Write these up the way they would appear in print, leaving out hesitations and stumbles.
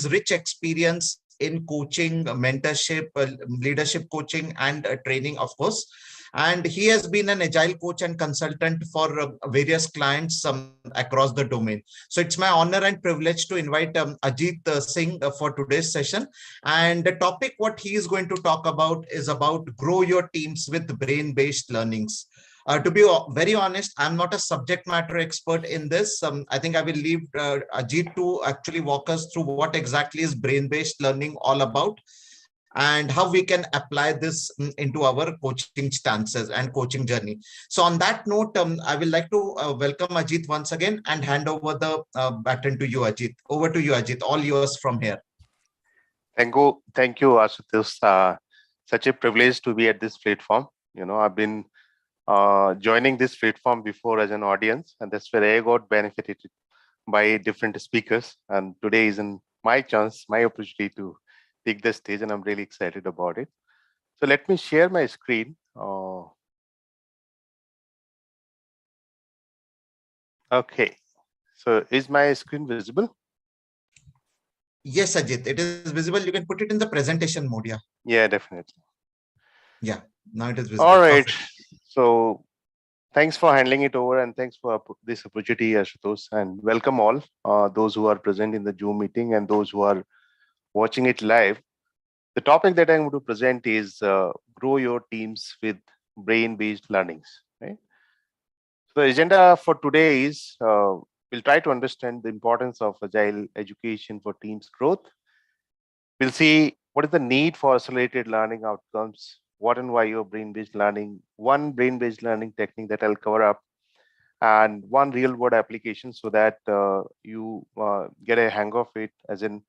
rich experience in coaching, mentorship, leadership coaching, and training, of course. And he has been an agile coach and consultant for various clients across the domain. So it's my honor and privilege to invite Ajeet Singh for today's session. And the topic what he is going to talk about is about grow your teams with brain-based learnings. To be very honest, I'm not a subject matter expert in this. I think I will leave Ajeet to actually walk us through what exactly is brain-based learning all about, and how we can apply this into our coaching stances and coaching journey. So on that note, I will like to welcome Ajeet once again and hand over the baton to you, Ajeet. Over to you, Ajeet. All yours from here. Thank you, Ashutosh. Such a privilege to be at this platform. I've been joining this platform before as an audience, and that's where I got benefited by different speakers. And today is my chance, my opportunity to take the stage, and I'm really excited about it. So let me share my screen. Okay. So is my screen visible? Yes, Ajeet, it is visible. You can put it in the presentation mode. Yeah, definitely. Yeah, now it is visible. All right. So thanks for handling it over, and thanks for this opportunity, Ashutosh, and welcome all those who are present in the Zoom meeting and those who are watching it live. The topic that I'm going to present is grow your teams with brain-based learnings. Right? So the agenda for today is we'll try to understand the importance of agile education for teams growth. We'll see what is the need for accelerated learning outcomes, what and why your brain-based learning, one brain-based learning technique that I'll cover up, and one real-world application so that you get a hang of it, as in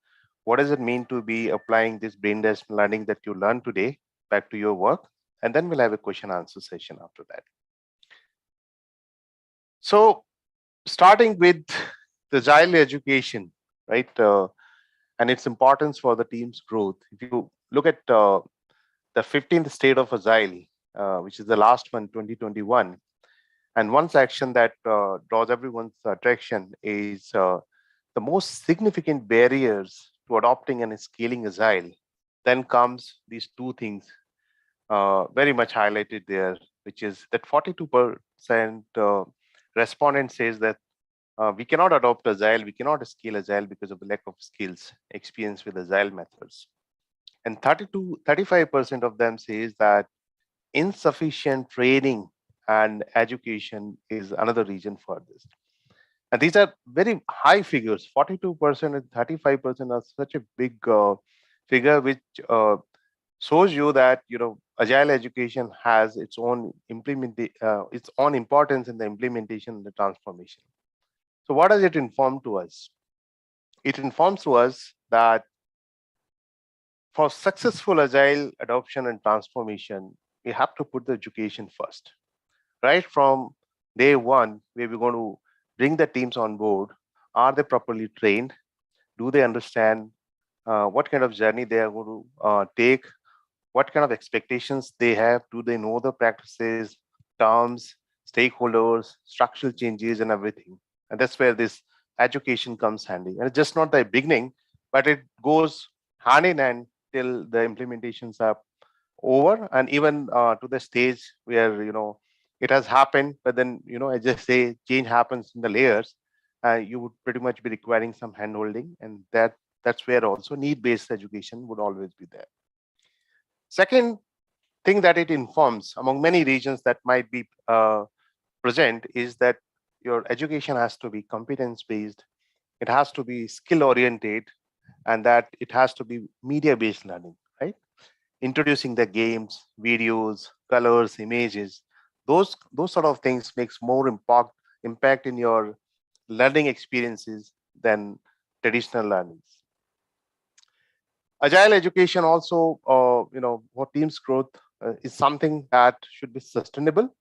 what does it mean to be applying this brain-based learning that you learned today back to your work, and then we'll have a question answer session after that. So starting with the agile education, right, and its importance for the team's growth. If you look at the 15th state of Agile, which is the last one, 2021, and one section that draws everyone's attention is the most significant barriers to adopting and scaling Agile. Then comes these two things very much highlighted there, which is that 42% respondent says that we cannot adopt Agile, we cannot scale Agile because of the lack of skills, experience with Agile methods. And 35% of them says that insufficient training and education is another reason for this. And these are very high figures. 42% and 35% are such a big figure, which shows you that agile education has its own importance in the implementation and the transformation. So what does it inform to us? It informs to us that for successful agile adoption and transformation, we have to put the education first. Right from day one, where we're going to bring the teams on board, are they properly trained? Do they understand what kind of journey they are going to take? What kind of expectations they have? Do they know the practices, terms, stakeholders, structural changes, and everything? And that's where this education comes handy. And it's just not the beginning, but it goes hand in hand till the implementations are over, and even to the stage where it has happened, but then I just say change happens in the layers. You would pretty much be requiring some handholding, and that's where also need-based education would always be there. Second thing that it informs among many regions that might be present is that your education has to be competence-based, it has to be skill-oriented, and that it has to be media-based learning, right? Introducing the games, videos, colors, images, those sort of things makes more impact in your learning experiences than traditional learnings. Agile education also, for teams growth is something that should be sustainable,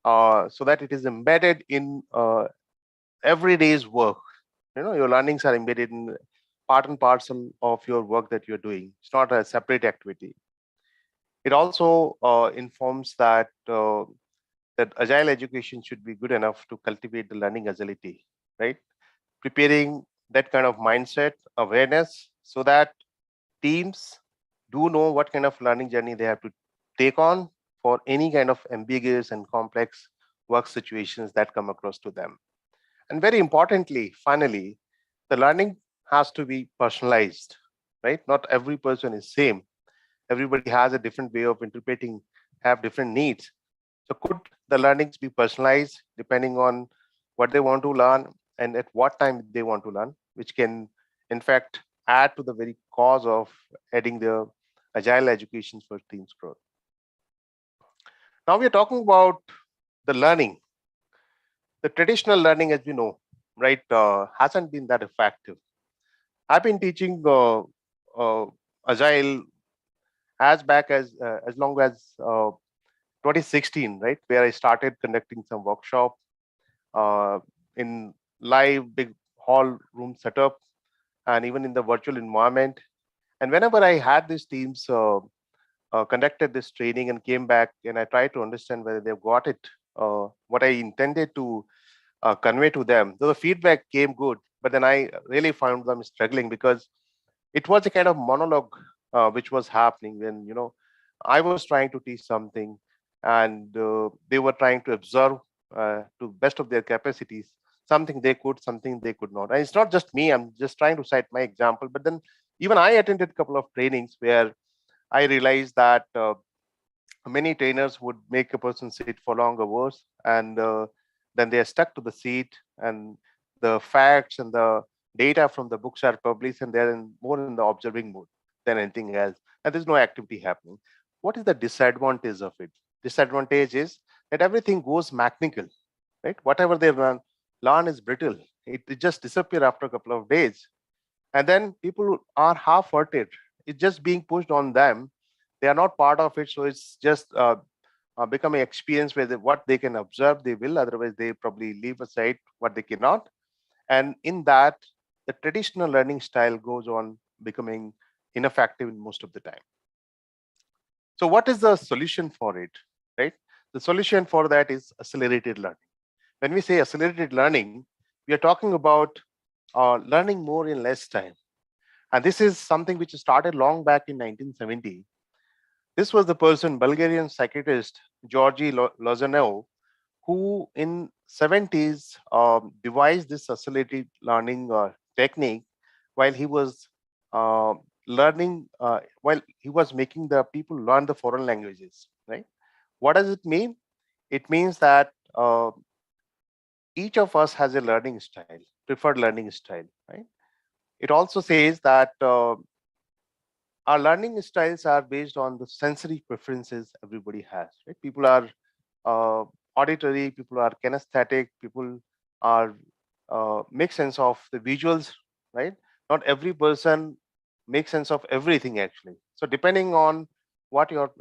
so that it is embedded in everyday's work. Your learnings are embedded in part and parcel of your work that you're doing. It's not a separate activity. It also informs that that agile education should be good enough to cultivate the learning agility, right? Preparing that kind of mindset, awareness, so that teams do know what kind of learning journey they have to take on for any kind of ambiguous and complex work situations that come across to them. And very importantly, finally, the learning has to be personalized, right? Not every person is same. Everybody has a different way of interpreting, have different needs. So could the learnings be personalized depending on what they want to learn and at what time they want to learn, which can in fact add to the very cause of adding the agile education for teams growth. Now we are talking about the learning. The traditional learning, as we know, right, hasn't been that effective. I've been teaching agile as long as 2016, right, where I started conducting some workshop in live big hall room setup and even in the virtual environment. And whenever I had these teams conducted this training and came back, and I tried to understand whether they've got it, what I intended to convey to them, though the feedback came good, but then I really found them struggling because it was a kind of monologue which was happening when, I was trying to teach something and they were trying to observe to best of their capacities, something they could, something they could not. And it's not just me, I'm just trying to cite my example, but then even I attended a couple of trainings where I realized that many trainers would make a person sit for long hours and then they are stuck to the seat, and the facts and the data from the books are published and they're more in the observing mode than anything else, and there's no activity happening. What is the disadvantage of it? Disadvantage is that everything goes mechanical, right? Whatever they learn is brittle. It just disappear after a couple of days, and then people are half-hearted. It's just being pushed on them. They are not part of it, so it's just becoming experience where what they can observe they will, otherwise they probably leave aside what they cannot. And in that, the traditional learning style goes on becoming ineffective in most of the time. So what is the solution for it, right? The solution for that is accelerated learning. When we say accelerated learning, we are talking about learning more in less time. And this is something which started long back in 1970. This was the person, Bulgarian psychiatrist Georgi Lozanov, who in 70s devised this accelerated learning technique while he was while he was making the people learn the foreign languages, right? What does it mean? It means that each of us has a learning style, preferred learning style, right? It also says that our learning styles are based on the sensory preferences everybody has, right? People are auditory, people are kinesthetic, people are make sense of the visuals, right? Not every person makes sense of everything actually. So depending on what your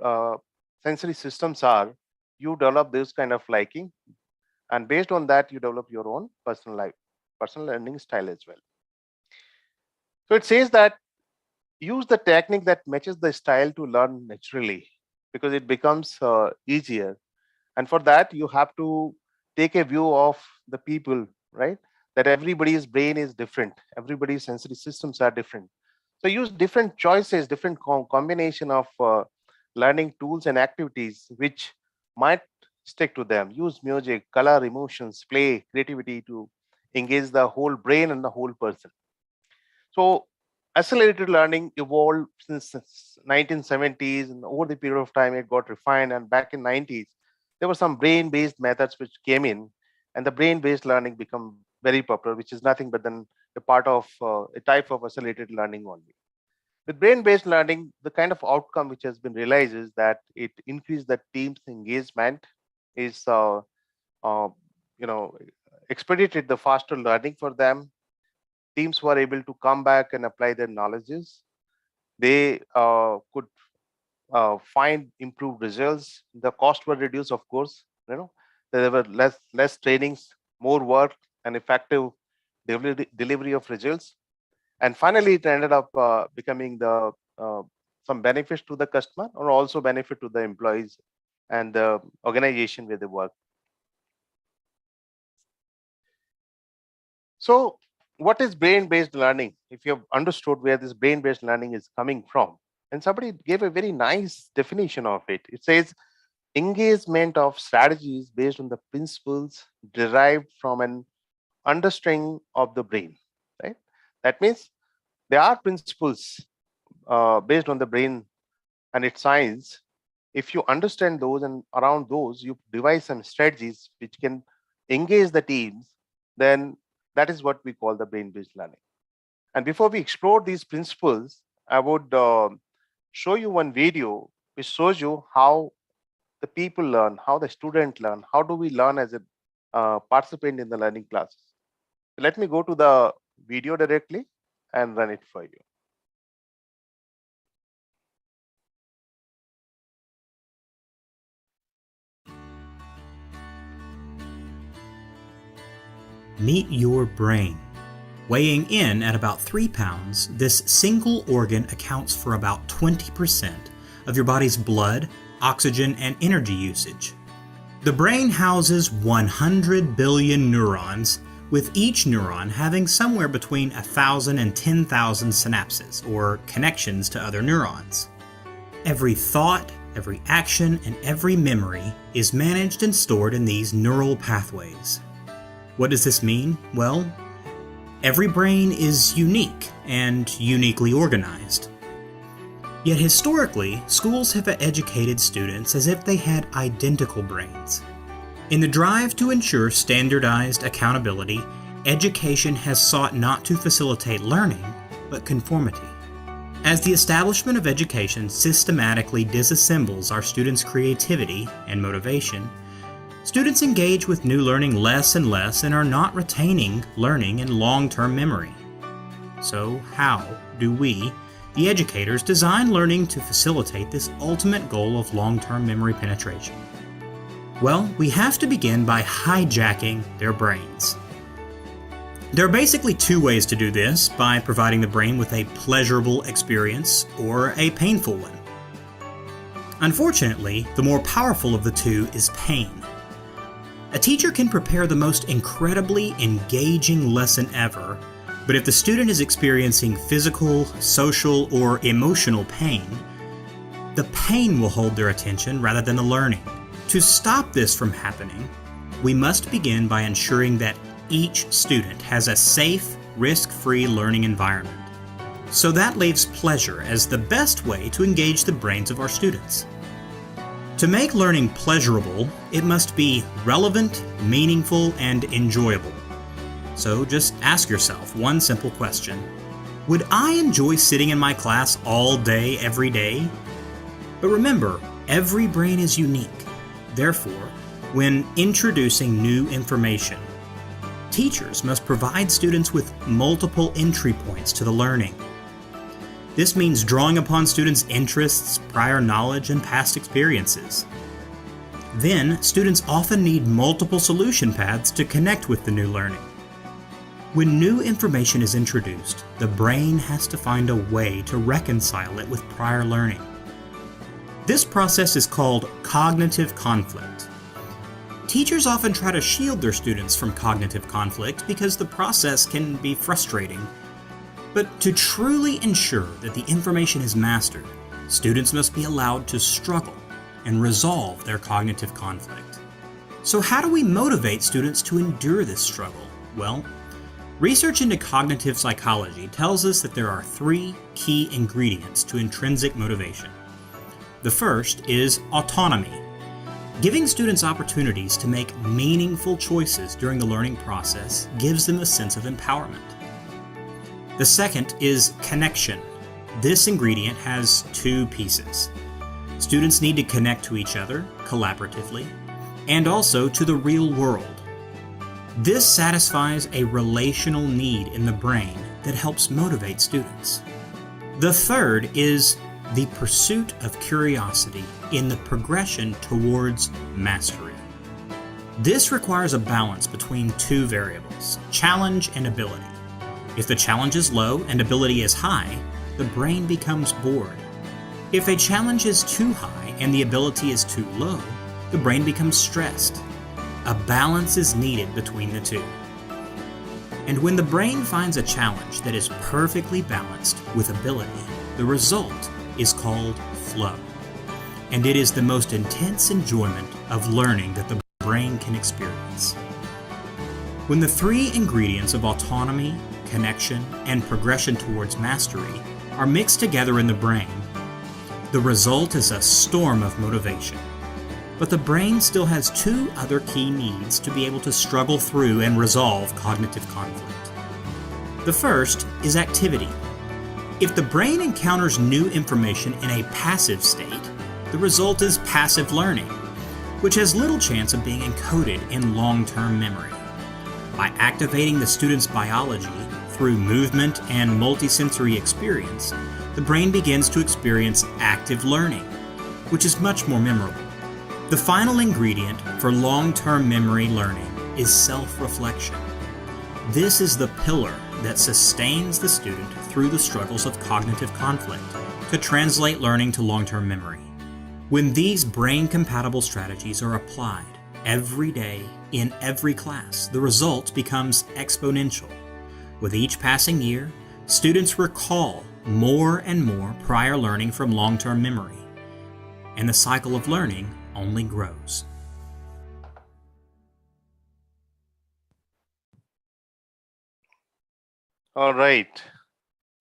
sensory systems are, you develop this kind of liking, and based on that, you develop your own personal learning style as well. So it says that use the technique that matches the style to learn naturally, because it becomes easier. And for that, you have to take a view of the people, right? That everybody's brain is different, everybody's sensory systems are different. So use different choices, different combination of learning tools and activities which might stick to them. Use music, color, emotions, play, creativity to engage the whole brain and the whole person. So accelerated learning evolved since 1970s, and over the period of time it got refined, and back in 90s there were some brain-based methods which came in, and the brain-based learning become very popular, which is nothing but then a part of a type of accelerated learning only. With brain-based learning, the kind of outcome which has been realized is that it increased the team's engagement, is uh, you know expedited the faster learning for them. Teams were able to come back and apply their knowledges. They could find improved results. The cost were reduced, of course. There were less trainings, more work, and effective delivery of results. And finally, it ended up becoming the some benefits to the customer, or also benefit to the employees and the organization where they work. So what is brain-based learning? If you've understood where this brain-based learning is coming from, and somebody gave a very nice definition of it. It says engagement of strategies based on the principles derived from an understanding of the brain, right? That means there are principles based on the brain and its science. If you understand those and around those, you devise some strategies which can engage the teams, then that is what we call the brain-based learning. And before we explore these principles, I would show you one video which shows you how the people learn, how the student learn, how do we learn as a participant in the learning classes. Let me go to the video directly and run it for you. Meet your brain. Weighing in at about 3 pounds, this single organ accounts for about 20% of your body's blood, oxygen, and energy usage. The brain houses 100 billion neurons, with each neuron having somewhere between 1,000 and 10,000 synapses, or connections to other neurons. Every thought, every action, and every memory is managed and stored in these neural pathways. What does this mean? Well, every brain is unique and uniquely organized. Yet historically, schools have educated students as if they had identical brains. In the drive to ensure standardized accountability, education has sought not to facilitate learning, but conformity. As the establishment of education systematically disassembles our students' creativity and motivation, students engage with new learning less and less and are not retaining learning in long-term memory. So how do we, the educators, design learning to facilitate this ultimate goal of long-term memory penetration? Well, we have to begin by hijacking their brains. There are basically 2 ways to do this, by providing the brain with a pleasurable experience or a painful one. Unfortunately, the more powerful of the 2 is pain. A teacher can prepare the most incredibly engaging lesson ever, but if the student is experiencing physical, social, or emotional pain, the pain will hold their attention rather than the learning. To stop this from happening, we must begin by ensuring that each student has a safe, risk-free learning environment. So that leaves pleasure as the best way to engage the brains of our students. To make learning pleasurable, it must be relevant, meaningful, and enjoyable. So just ask yourself one simple question. Would I enjoy sitting in my class all day, every day? But remember, every brain is unique. Therefore, when introducing new information, teachers must provide students with multiple entry points to the learning. This means drawing upon students' interests, prior knowledge, and past experiences. Then, students often need multiple solution paths to connect with the new learning. When new information is introduced, the brain has to find a way to reconcile it with prior learning. This process is called cognitive conflict. Teachers often try to shield their students from cognitive conflict because the process can be frustrating. But to truly ensure that the information is mastered, students must be allowed to struggle and resolve their cognitive conflict. So how do we motivate students to endure this struggle? Well, research into cognitive psychology tells us that there are 3 key ingredients to intrinsic motivation. The first is autonomy. Giving students opportunities to make meaningful choices during the learning process gives them a sense of empowerment. The second is connection. This ingredient has 2 pieces. Students need to connect to each other collaboratively and also to the real world. This satisfies a relational need in the brain that helps motivate students. The third is the pursuit of curiosity in the progression towards mastery. This requires a balance between 2 variables, challenge and ability. If the challenge is low and ability is high, the brain becomes bored. If a challenge is too high and the ability is too low, the brain becomes stressed. A balance is needed between the 2. And when the brain finds a challenge that is perfectly balanced with ability, the result is called flow. And it is the most intense enjoyment of learning that the brain can experience. When the three ingredients of autonomy, connection, and progression towards mastery are mixed together in the brain, the result is a storm of motivation. But the brain still has two other key needs to be able to struggle through and resolve cognitive conflict. The first is activity. If the brain encounters new information in a passive state, the result is passive learning, which has little chance of being encoded in long-term memory. By activating the student's biology through movement and multisensory experience, the brain begins to experience active learning, which is much more memorable. The final ingredient for long-term memory learning is self-reflection. This is the pillar that sustains the student through the struggles of cognitive conflict to translate learning to long-term memory. When these brain-compatible strategies are applied every day in every class, the result becomes exponential. With each passing year, students recall more and more prior learning from long-term memory, and the cycle of learning only grows. All right.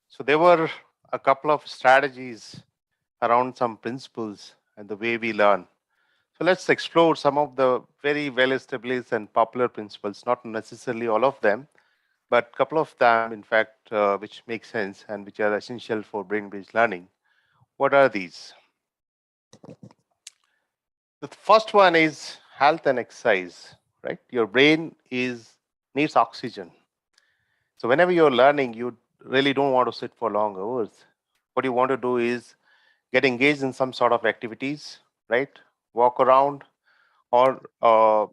So there were a couple of strategies around some principles and the way we learn. So let's explore some of the very well-established and popular principles, not necessarily all of them, but a couple of them, in fact, which make sense and which are essential for brain-based learning. What are these? The first one is health and exercise, right? Your brain needs oxygen. So whenever you're learning, you really don't want to sit for long hours. What you want to do is get engaged in some sort of activities, right? Walk around, or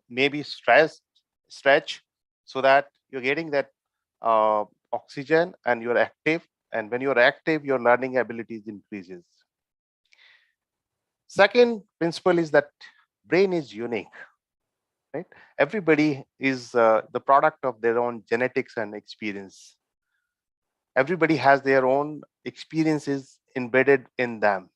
maybe stretch, so that you're getting that oxygen and you're active. And when you're active, your learning abilities increases. Second principle is that brain is unique, right? Everybody is the product of their own genetics and experience. Everybody has their own experiences embedded in them.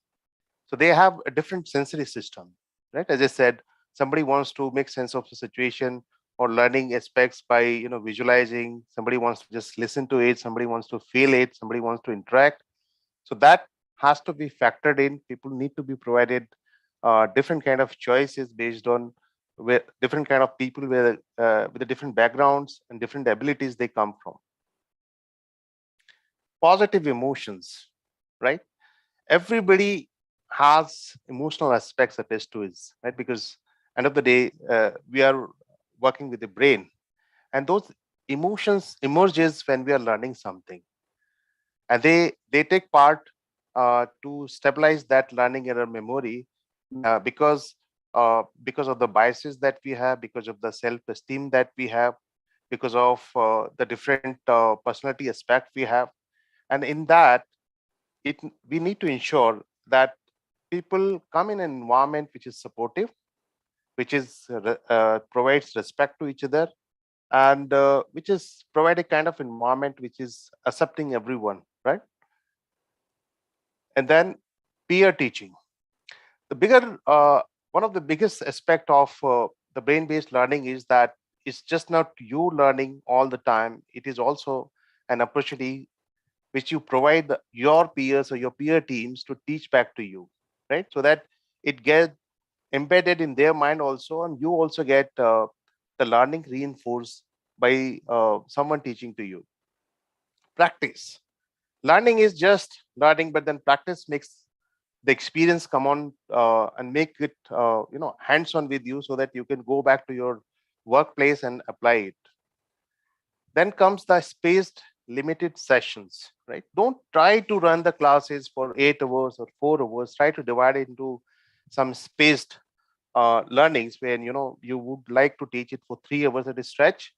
So they have a different sensory system, right? As I said, somebody wants to make sense of the situation or learning aspects by visualizing. Somebody wants to just listen to it. Somebody wants to feel it. Somebody wants to interact. So that has to be factored in. People need to be provided different kind of choices based on where different kind of people with the different backgrounds and different abilities they come from. Positive emotions, right? Everybody has emotional aspects attached to it, right? Because end of the day, we are working with the brain, and those emotions emerges when we are learning something, and they take part to stabilize that learning in our memory, because of the biases that we have, because of the self-esteem that we have, because of the different personality aspect we have. And in that, we need to ensure that people come in an environment which is supportive, which is provides respect to each other, and which is provide a kind of environment which is accepting everyone, right? And then peer teaching. The bigger one of the biggest aspect of the brain-based learning is that it's just not you learning all the time. It is also an opportunity which you provide your peers or your peer teams to teach back to you, right? So that it gets embedded in their mind also, and you also get the learning reinforced by someone teaching to you. Practice. Learning is just learning, but then practice makes the experience come on and make it hands-on with you, so that you can go back to your workplace and apply it. Then comes the spaced limited sessions, right? Don't try to run the classes for 8 hours or 4 hours. Try to divide it into some spaced learnings when you would like to teach it for 3 hours at a stretch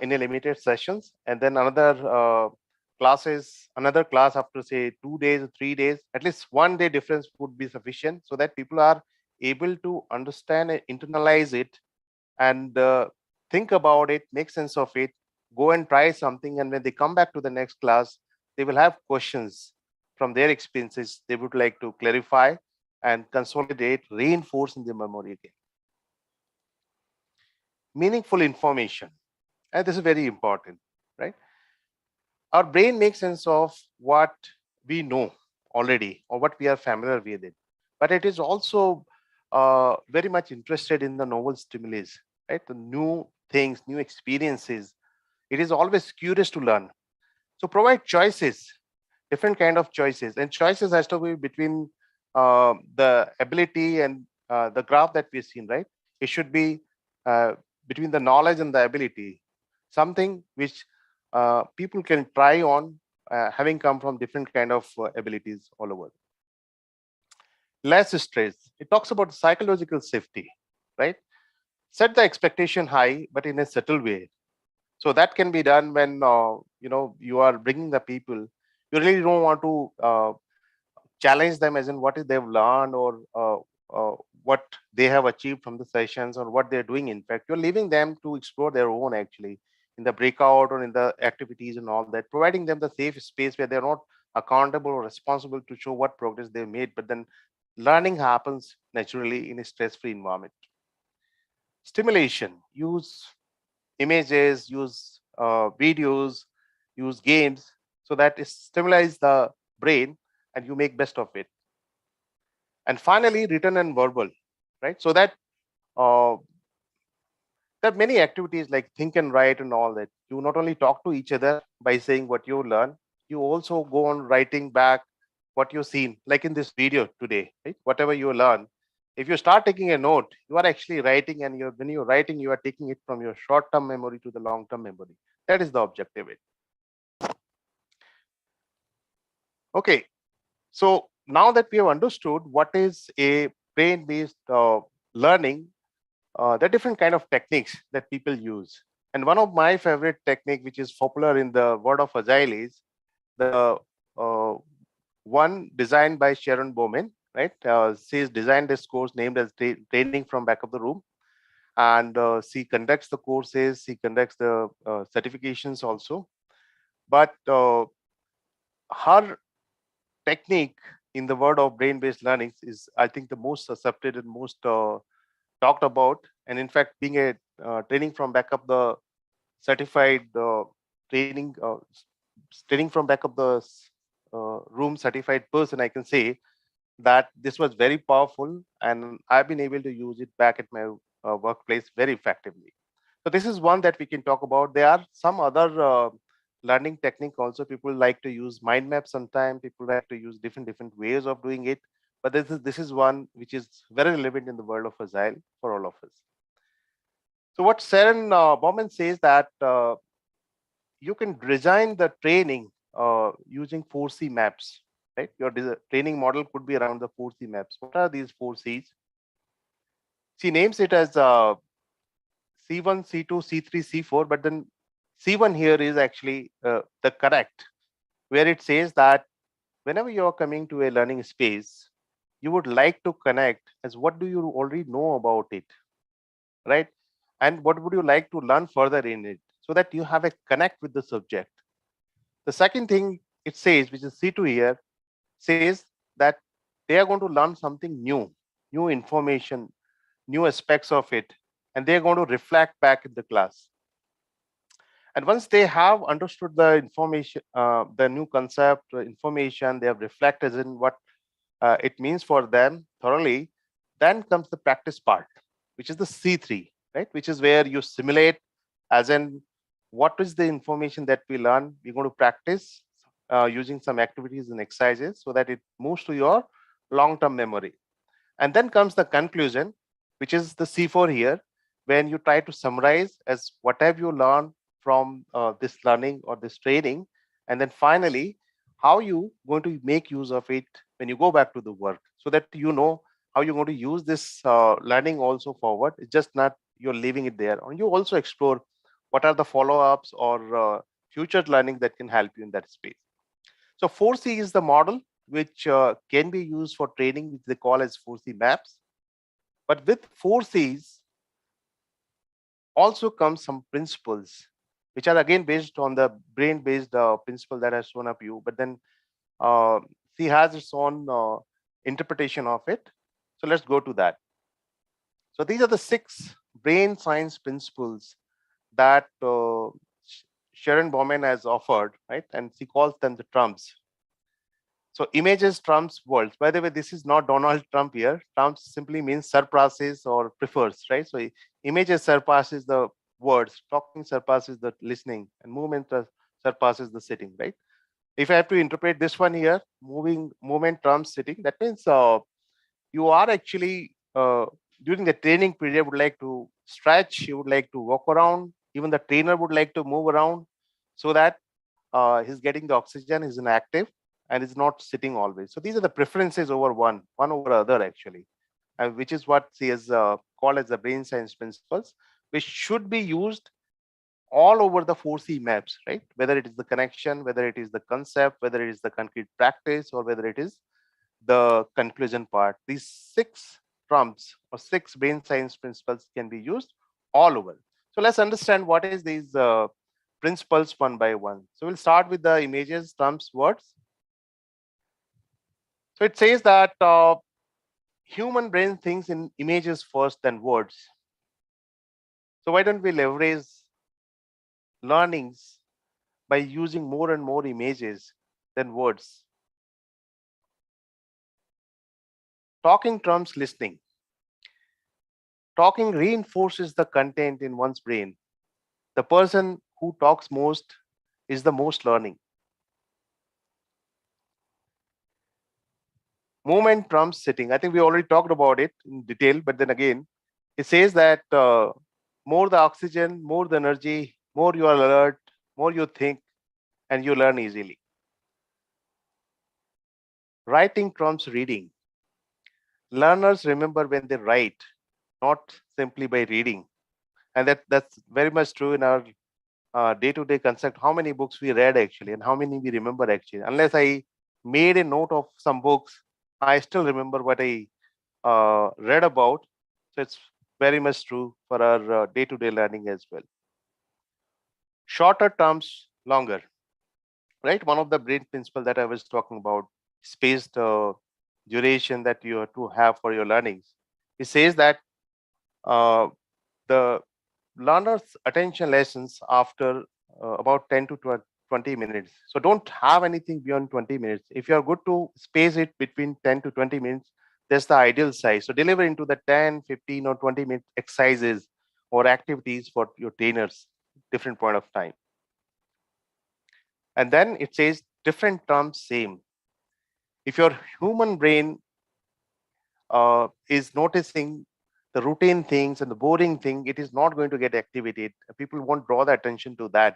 in a limited sessions, and then another class after say 2 days or 3 days. At least 1 day difference would be sufficient, so that people are able to understand and internalize it, and think about it, make sense of it, go and try something, and when they come back to the next class, they will have questions from their experiences they would like to clarify and consolidate, reinforce in the memory again. Meaningful information, and this is very important, right? Our brain makes sense of what we know already or what we are familiar with it, but it is also very much interested in the novel stimuli, right? The new things, new experiences. It is always curious to learn. So provide choices, different kind of choices, and choices has to be between the ability and the graph that we've seen, right? It should be between the knowledge and the ability, something which people can try on, having come from different kind of abilities all over. Less stress. It talks about psychological safety, right? Set the expectation high, but in a subtle way. So that can be done when you are bringing the people. You really don't want to challenge them as in what is they've learned or what they have achieved from the sessions or what they're doing. In fact, you're leaving them to explore their own actually in the breakout or in the activities and all that, providing them the safe space where they're not accountable or responsible to show what progress they've made, but then learning happens naturally in a stress-free environment. Stimulation, use images, use videos, use games, so that it stimulates the brain and you make best of it. And finally, written and verbal, right? So that there are many activities like think and write and all that. You not only talk to each other by saying what you learn, you also go on writing back what you've seen, like in this video today, right? Whatever you learn, if you start taking a note, you are actually writing, and when you're writing, you are taking it from your short-term memory to the long-term memory. That is the objective. Okay, so now that we have understood what is a brain-based learning, there are different kind of techniques that people use. And one of my favorite technique, which is popular in the world of Agile, is the one designed by Sharon Bowman, right? She's designed this course named as Training from Back of the Room. And she conducts the courses, she conducts the certifications also. But her technique in the world of brain-based learning is, I think, the most accepted and most talked about. And in fact, being a training from backup the certified training from backup the room certified person, I can say that this was very powerful, and I've been able to use it back at my workplace very effectively. So this is one that we can talk about. There are some other learning technique also. People like to use mind maps sometimes. People like to use different ways of doing it. But this is one which is very relevant in the world of Agile for all of us. So what Sharon Bowman says that you can design the training using 4C maps, right? Your training model could be around the 4C maps. What are these 4Cs? She names it as C1, C2, C3, C4, but then C1 here is actually the correct, where it says that whenever you're coming to a learning space, you would like to connect as what do you already know about it, right? And what would you like to learn further in it, so that you have a connect with the subject. The second thing it says, which is C2 here, says that they are going to learn something new information, new aspects of it, and they're going to reflect back in the class. And once they have understood the information, the new concept, information, they have reflected in what it means for them thoroughly, then comes the practice part, which is the C3, right? Which is where you simulate, as in what is the information that we learn, we're going to practice using some activities and exercises so that it moves to your long-term memory. And then comes the conclusion, which is the C4 here, when you try to summarize as what have you learned from this learning or this training. And then finally, how you going to make use of it when you go back to the work, so that you know how you're going to use this learning also forward. It's just not you're leaving it there. And you also explore what are the follow-ups or future learning that can help you in that space. So 4C is the model which can be used for training, which they call as 4C maps. But with 4Cs also comes some principles which are again based on the brain-based principle that has shown up you. But then she has its own interpretation of it. So let's go to that. So these are the 6 brain science principles that Sharon Bowman has offered, right? And she calls them the trumps. So images trumps worlds. By the way, this is not Donald Trump here. Trumps simply means surpasses or prefers, right? So images surpasses the words, talking surpasses the listening, and movement surpasses the sitting, right? If I have to interpret this one here, movement trumps sitting, that means you are actually during the training period would like to stretch, you would like to walk around, even the trainer would like to move around so that he's getting the oxygen, he's inactive, and is not sitting always. So these are the preferences over one over other actually, which is what she has called as the brain science principles, which should be used all over the 4C maps, right? Whether it is the connection, whether it is the concept, whether it is the concrete practice, or whether it is the conclusion part. These 6 trumps or 6 brain science principles can be used all over. So let's understand what is these principles one by one. So we'll start with the images, trumps, words. So it says that human brain thinks in images first, then words. So why don't we leverage learnings by using more and more images than words? Talking trumps listening. Talking reinforces the content in one's brain. The person who talks most is the most learning. Movement trumps sitting. I think we already talked about it in detail, but then again, it says that more the oxygen, more the energy, more you are alert, more you think, and you learn easily. Writing trumps reading. Learners remember when they write, not simply by reading. And that's very much true in our day-to-day concept, how many books we read actually, and how many we remember actually. Unless I made a note of some books, I still remember what I read about. So it's very much true for our day-to-day learning as well. Shorter terms, longer, right? One of the brain principles that I was talking about, spaced duration that you have to have for your learnings. It says that the learner's attention lessons after about 10 to 20 minutes. So don't have anything beyond 20 minutes. If you're good to space it between 10 to 20 minutes, that's the ideal size. So deliver into the 10, 15 or 20 minute exercises or activities for your trainers, different point of time. And then it says different terms, same. If your human brain is noticing the routine things and the boring thing, it is not going to get activated. People won't draw the attention to that.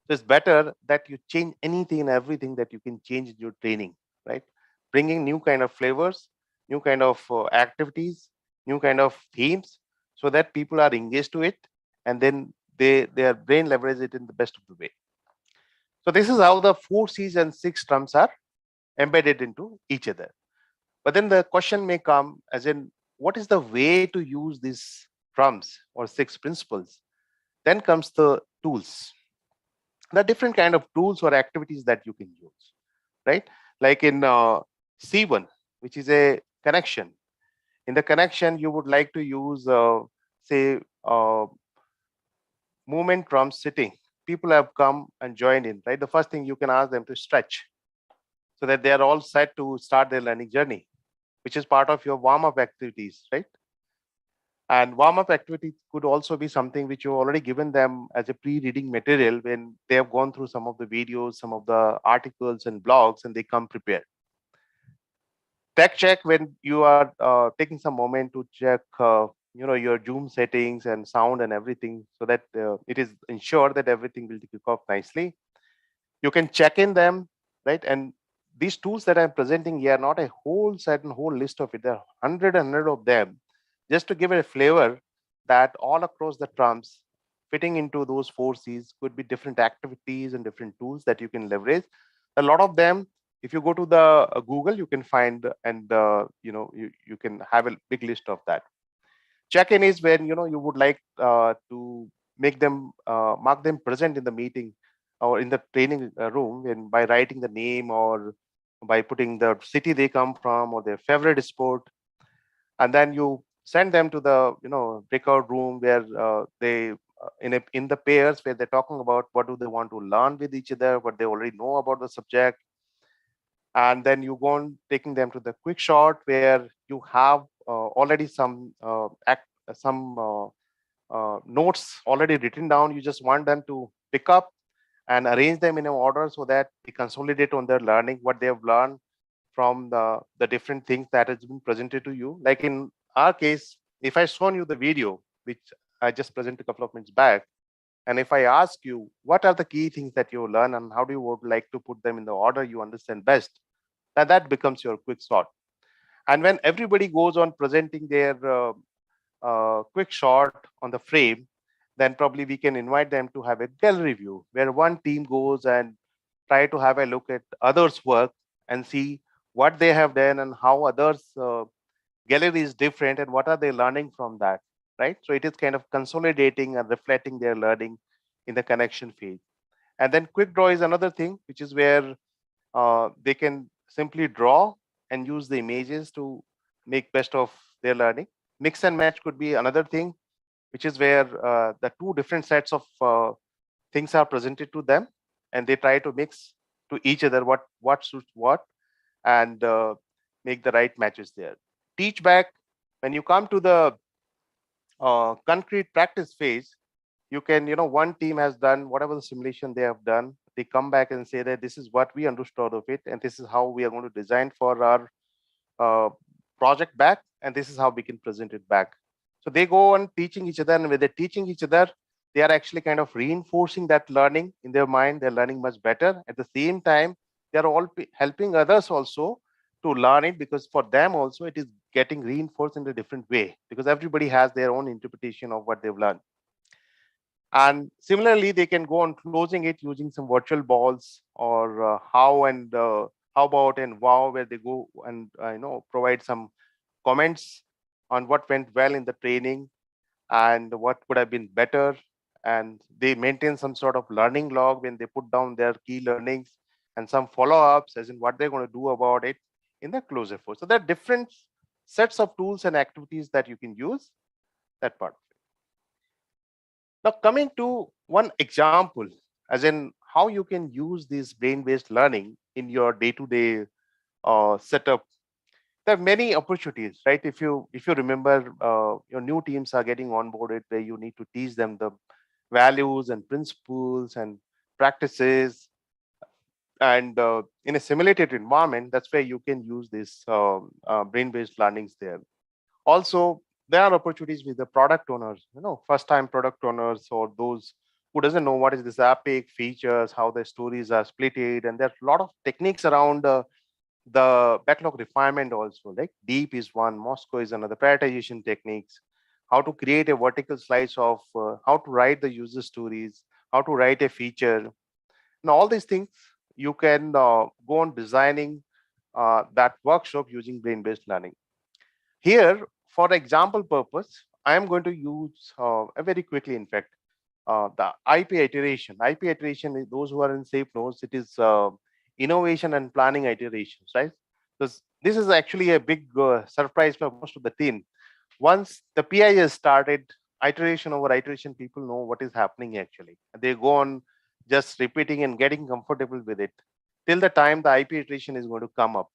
So it's better that you change anything and everything that you can change in your training, right? Bringing new kind of flavors, new kind of activities, new kind of themes, so that people are engaged to it, and then their brain leverage it in the best of the way. So this is how the 4 C's and 6 terms are embedded into each other. But then the question may come as in, what is the way to use these trumps or 6 principles? Then comes the tools. There are different kind of tools or activities that you can use, right? Like in C1, which is a connection. In the connection, you would like to use, say, movement trumps sitting. People have come and joined in, right? The first thing you can ask them to stretch so that they are all set to start their learning journey, which is part of your warm-up activities, right? And warm-up activities could also be something which you've already given them as a pre-reading material when they have gone through some of the videos, some of the articles and blogs, and they come prepared. Tech check, when you are taking some moment to check your Zoom settings and sound and everything, so that it is ensured that everything will kick off nicely. You can check in them, right? And these tools that I'm presenting here, not a whole list of it. There are hundred of them, just to give it a flavor that all across the trumps fitting into those 4 C's could be different activities and different tools that you can leverage. A lot of them, if you go to the Google, you can find, and you can have a big list of that. Check-in is when you would like to make them mark them present in the meeting or in the training room, and by writing the name or by putting the city they come from or their favorite sport, and then you send them to the breakout room where they in the pairs where they're talking about what do they want to learn with each other, what they already know about the subject. And then you go on taking them to the quick shot where you have already some notes already written down. You just want them to pick up and arrange them in an order so that they consolidate on their learning, what they have learned from the different things that has been presented to you. Like in our case, if I shown you the video, which I just presented a couple of minutes back, and if I ask you, what are the key things that you learn and how do you would like to put them in the order you understand best, that becomes your quick sort. And when everybody goes on presenting their quick shot on the frame, then probably we can invite them to have a gallery view where one team goes and try to have a look at others' work and see what they have done and how others' gallery is different and what are they learning from that, right? So it is kind of consolidating and reflecting their learning in the connection phase. And then quick draw is another thing, which is where they can simply draw and use the images to make best of their learning. Mix and match could be another thing, which is where the two different sets of things are presented to them and they try to mix to each other what suits what and make the right matches there. Teach back, when you come to the concrete practice phase, you can, one team has done whatever the simulation they have done. They come back and say that this is what we understood of it, and this is how we are going to design for our project back, and this is how we can present it back. So they go on teaching each other, and when they're teaching each other, they are actually kind of reinforcing that learning in their mind. They're learning much better. At the same time, they're all helping others also to learn it, because for them also it is getting reinforced in a different way, because everybody has their own interpretation of what they've learned. And similarly, they can go on closing it using some virtual balls or how about and wow, where they go and provide some comments on what went well in the training and what could have been better. And they maintain some sort of learning log when they put down their key learnings and some follow-ups as in what they're going to do about it in the closure phase. So there are different sets of tools and activities that you can use that part. Now, coming to one example, as in how you can use this brain-based learning in your day-to-day setup. There are many opportunities, right? If you remember, your new teams are getting onboarded where you need to teach them the values and principles and practices, and in a simulated environment, that's where you can use this brain-based learnings there. Also, there are opportunities with the product owners, first-time product owners or those who doesn't know what is this epic features, how the stories are splitted, and there's a lot of techniques around the backlog refinement also. Like deep is one, Moscow is another, prioritization techniques, how to create a vertical slice of how to write the user stories, how to write a feature. Now, all these things you can go on designing that workshop using brain-based learning. Here, for example purpose, I am going to use very quickly, in fact, the IP iteration. IP iteration, those who are in SAFe knows, it is innovation and planning iterations, right? This is actually a big surprise for most of the team. Once the PI is started, iteration over iteration, people know what is happening actually. They go on just repeating and getting comfortable with it till the time the IP iteration is going to come up.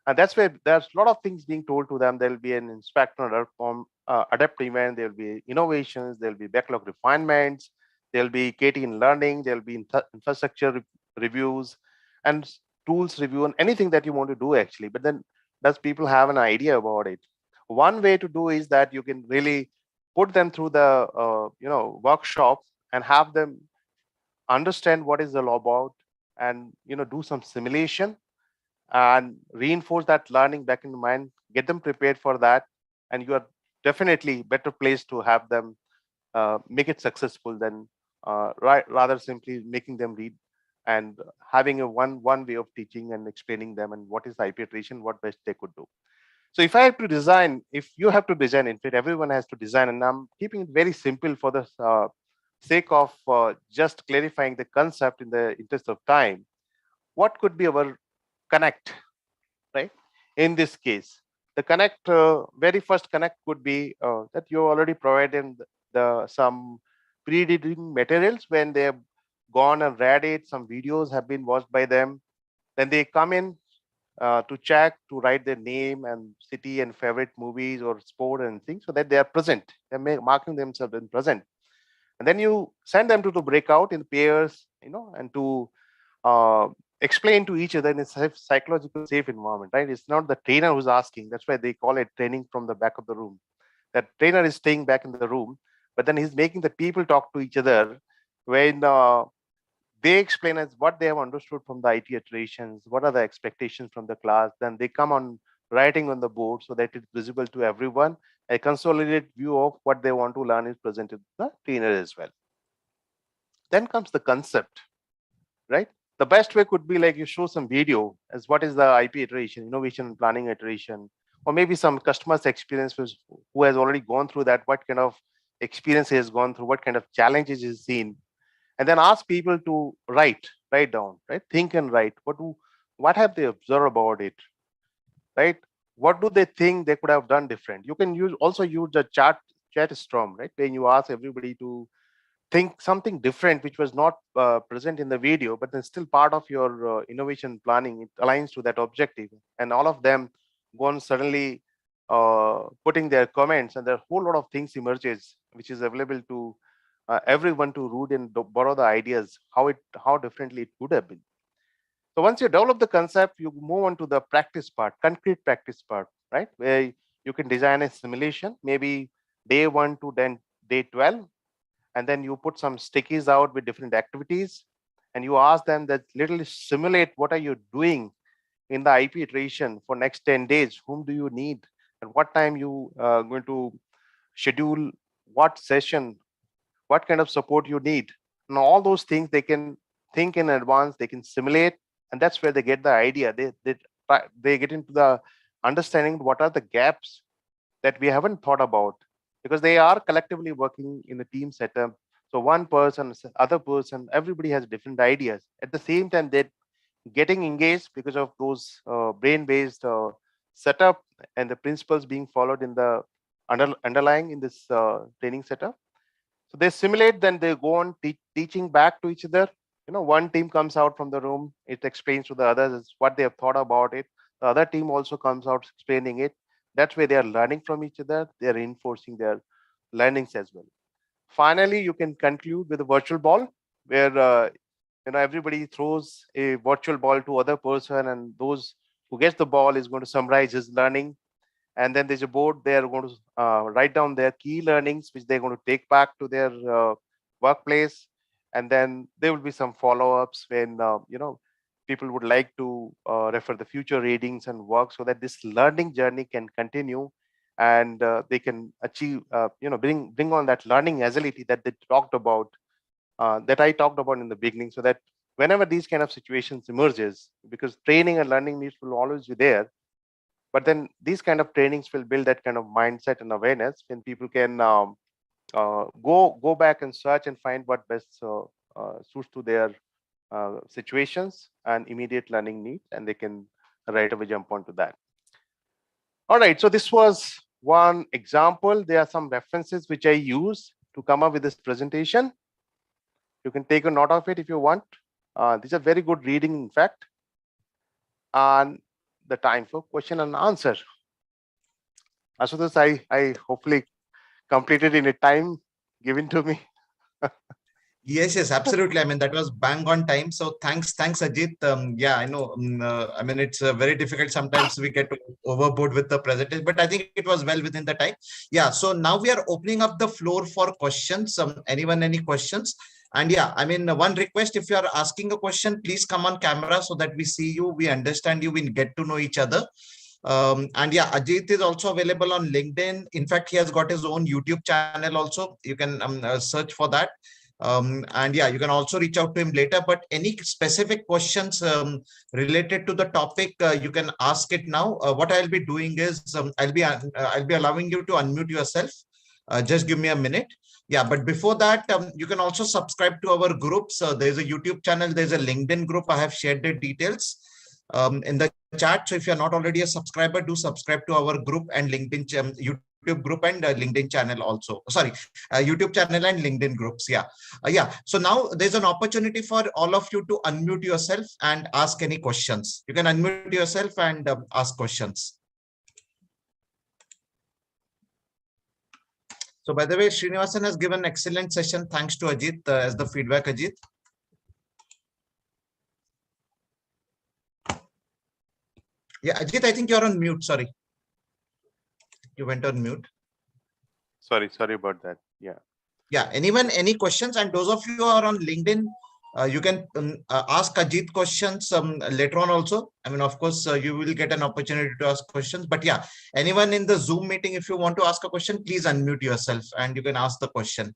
And that's where there's a lot of things being told to them. There'll be an inspect and adapt event, there'll be innovations, there'll be backlog refinements, there'll be KT in learning, there'll be infrastructure reviews and tools review and anything that you want to do actually. But then does people have an idea about it? One way to do is that you can really put them through the workshop and have them understand what is all about and do some simulation and reinforce that learning back in the mind, get them prepared for that, and you are definitely better placed to have them make it successful than rather simply making them read and having a one way of teaching and explaining them and what is IP iteration, what best they could do. So if I have to design, if you have to design, in fact, everyone has to design, and I'm keeping it very simple for this sake of just clarifying the concept in the interest of time, what could be our connect, right? In this case, the connect, very first connect could be that you already provided some pre-reading materials. When they have gone and read it, some videos have been watched by them, then they come in to check, to write their name and city and favorite movies or sport and things, so that they are present. They're marking themselves in present, and then you send them to the breakout in pairs, and to uh, explain to each other in a safe, psychological safe environment, right? It's not the trainer who's asking. That's why they call it training from the back of the room. That trainer is staying back in the room, but then he's making the people talk to each other when they explain us what they have understood from the IT iterations, what are the expectations from the class. Then they come on writing on the board so that it's visible to everyone. A consolidated view of what they want to learn is presented to the trainer as well. Then comes the concept, right? The best way could be like you show some video as what is the IP iteration, innovation and planning iteration, or maybe some customer's experience who has already gone through that, what kind of experience he has gone through, what kind of challenges he's seen, and then ask people to write down, right? Think and write. What have they observed about it, right? What do they think they could have done different? You can also use the chat storm, right? When you ask everybody to think something different which was not present in the video, but then still part of your innovation planning. It aligns to that objective, and all of them go on suddenly putting their comments, and there are a whole lot of things emerges which is available to everyone to root and borrow the ideas how differently it could have been. So once you develop the concept, you move on to the practice part, concrete practice part, right? Where you can design a simulation, maybe day 1 to then day 12, and then you put some stickies out with different activities, and you ask them that literally simulate what are you doing in the IP iteration for next 10 days, whom do you need, and what time you going to schedule, what session, what kind of support you need. And all those things they can think in advance, they can simulate, and that's where they get the idea. They get into the understanding what are the gaps that we haven't thought about, because they are collectively working in a team setup. So one person, other person, everybody has different ideas. At the same time, they're getting engaged because of those brain-based setup and the principles being followed in the underlying in this training setup. So they simulate, then they go on teaching back to each other. One team comes out from the room, it explains to the others what they have thought about it. The other team also comes out explaining it. That's where they are learning from each other. They are reinforcing their learnings as well. Finally, you can conclude with a virtual ball where everybody throws a virtual ball to other person, and those who gets the ball is going to summarize his learning. And then there's a board. They are going to write down their key learnings, which they're going to take back to their workplace. And then there will be some follow-ups when people would like to refer the future readings and work, so that this learning journey can continue, and they can achieve, bring on that learning agility that they talked about, that I talked about in the beginning, so that whenever these kind of situations emerges, because training and learning needs will always be there, but then these kind of trainings will build that kind of mindset and awareness when people can go back and search and find what best suits to their situations and immediate learning needs, and they can right away jump onto that. All right, so this was one example. There are some references which I use to come up with this presentation. You can take a note of it if you want. These are very good reading, in fact. And the time for question and answer. Ashutosh, I hopefully completed in a time given to me. Yes, absolutely. I mean, that was bang on time. So thanks, Ajeet. Yeah, I know. I mean, it's very difficult. Sometimes we get overboard with the presentation, but I think it was well within the time. Yeah. So now we are opening up the floor for questions. Anyone, any questions? And yeah, I mean, one request: if you are asking a question, please come on camera so that we see you, we understand you, we get to know each other. And yeah, Ajeet is also available on LinkedIn. In fact, he has got his own YouTube channel also. You can search for that. And yeah, you can also reach out to him later, but any specific questions related to the topic, you can ask it now. What I'll be doing is I'll be allowing you to unmute yourself. Just give me a minute. Yeah, but before that, you can also subscribe to our groups. There's a YouTube channel, there's a LinkedIn group. I have shared the details in the chat. So if you're not already a subscriber, do subscribe to our group and LinkedIn YouTube group and LinkedIn channel also. Sorry, YouTube channel and LinkedIn groups. Yeah. Yeah. So now there's an opportunity for all of you to unmute yourself and ask any questions. You can unmute yourself and ask questions. So by the way, Srinivasan has given excellent session. Thanks to Ajeet as the feedback, Ajeet. Yeah, Ajeet, I think you're on mute. Sorry. You went on mute. Sorry about that. Yeah. Yeah. Anyone, any questions? And those of you who are on LinkedIn, you can ask Ajeet questions later on also. I mean, of course, you will get an opportunity to ask questions. But yeah, anyone in the Zoom meeting, if you want to ask a question, please unmute yourself and you can ask the question.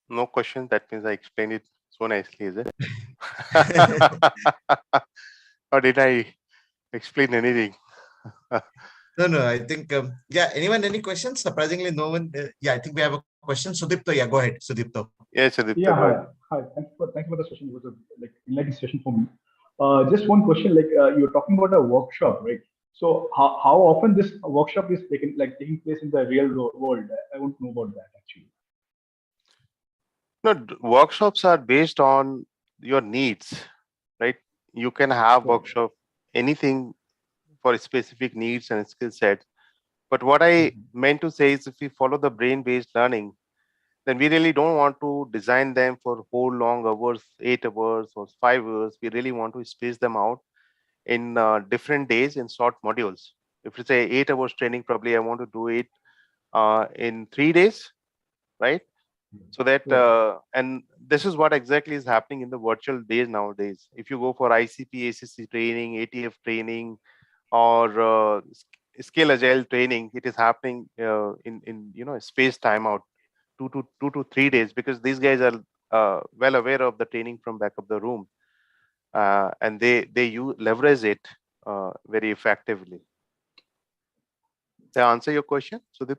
No question. That means I explained it so nicely, is it? Or did I explain anything? No, I think, yeah, anyone, any questions? Surprisingly, no one. Yeah, I think we have a question. Sudipto, yeah, go ahead, Sudipto. Yes, Aditya. Yeah, hi. Thank you for the session. It was a enlightening session for me. Just one question, you're talking about a workshop, right? So how often this workshop is taking place in the real world? I want to know about that actually. No, workshops are based on your needs, right? You can have workshop, anything for specific needs and skill sets. But what I meant to say is if we follow the brain-based learning, then we really don't want to design them for whole long hours, 8 hours or 5 hours. We really want to space them out in different days in short modules. If it's a 8 hours training, probably I want to do it in 3 days, right? So that and this is what exactly is happening in the virtual days nowadays. If you go for ICP, ACC training, ATF training, or skill agile training, it is happening in space time out 2 to 3 days, because these guys are well aware of the training from back of the room, and they leverage it very effectively. Did I answer your question, Sudip?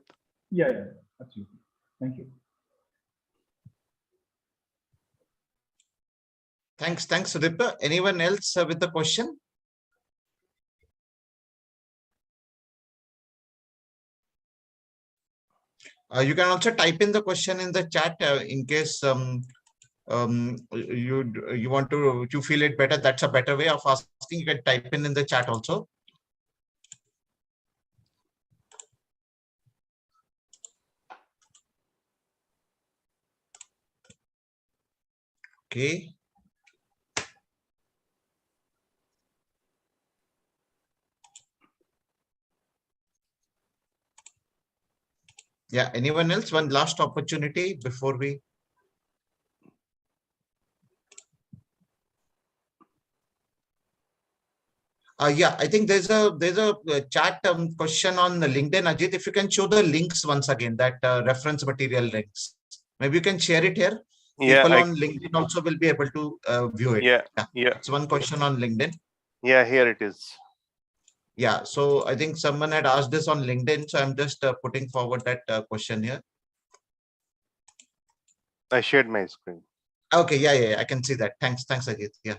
Yeah, absolutely. Thank you. Thanks, Sudipto. Anyone else with a question? You can also type in the question in the chat in case you want to feel it better. That's a better way of asking. You can type in the chat also. Okay. Yeah, anyone else? One last opportunity before we. Yeah, I think there's a chat question on the LinkedIn. Ajit, if you can show the links once again, that reference material links. Maybe you can share it here. Yeah, people on LinkedIn also will be able to view it. Yeah. It's one question on LinkedIn. Yeah, here it is. Yeah, so I think someone had asked this on LinkedIn, so I'm just putting forward that question here. I shared my screen. Okay, yeah, I can see that. Thanks, Ajit. Yeah.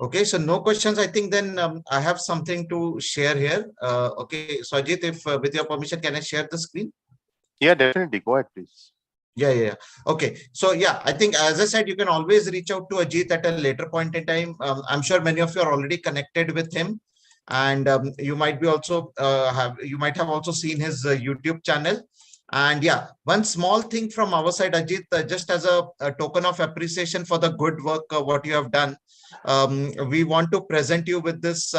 Okay, so no questions. I think then I have something to share here. Okay, so Ajit, if with your permission, can I share the screen? Yeah, definitely. Go ahead, please. Yeah. Okay, so yeah, I think as I said, you can always reach out to Ajit at a later point in time. I'm sure many of you are already connected with him, and you might be also you might have also seen his YouTube channel. And yeah, one small thing from our side, Ajit, just as a token of appreciation for the good work what you have done, we want to present you with this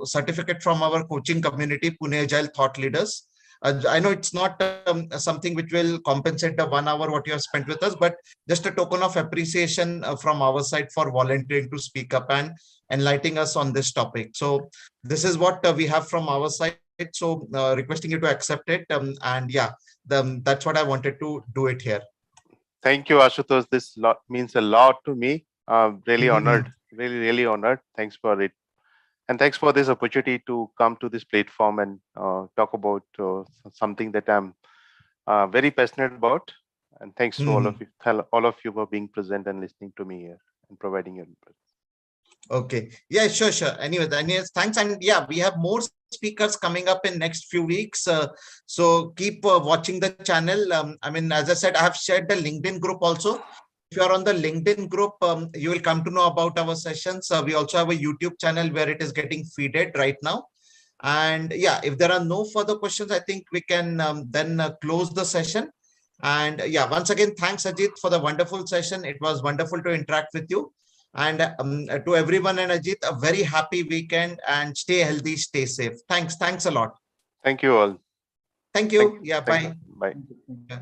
certificate from our coaching community, Pune Agile Thought Leaders. I know it's not something which will compensate the 1 hour what you have spent with us, but just a token of appreciation from our side for volunteering to speak up and enlightening us on this topic. So this is what we have from our side. So requesting you to accept it. And yeah, that's what I wanted to do it here. Thank you, Ashutosh. This means a lot to me. Really honored, really honored. Thanks for it. And thanks for this opportunity to come to this platform and talk about something that I'm very passionate about. And thanks to all of you for being present and listening to me here and providing your input. Okay. Yeah, sure. Anyways, thanks. And yeah, we have more speakers coming up in next few weeks. So keep watching the channel. I mean, as I said, I have shared the LinkedIn group also. If you are on the LinkedIn group, you will come to know about our sessions. We also have a YouTube channel where it is getting feeded right now. And yeah, if there are no further questions, I think we can then close the session. And yeah, once again, thanks, Ajeet, for the wonderful session. It was wonderful to interact with you. And to everyone and Ajeet, a very happy weekend and stay healthy, stay safe. Thanks a lot. Thank you all. Thank you. Yeah, bye. Bye. Thank you. Yeah.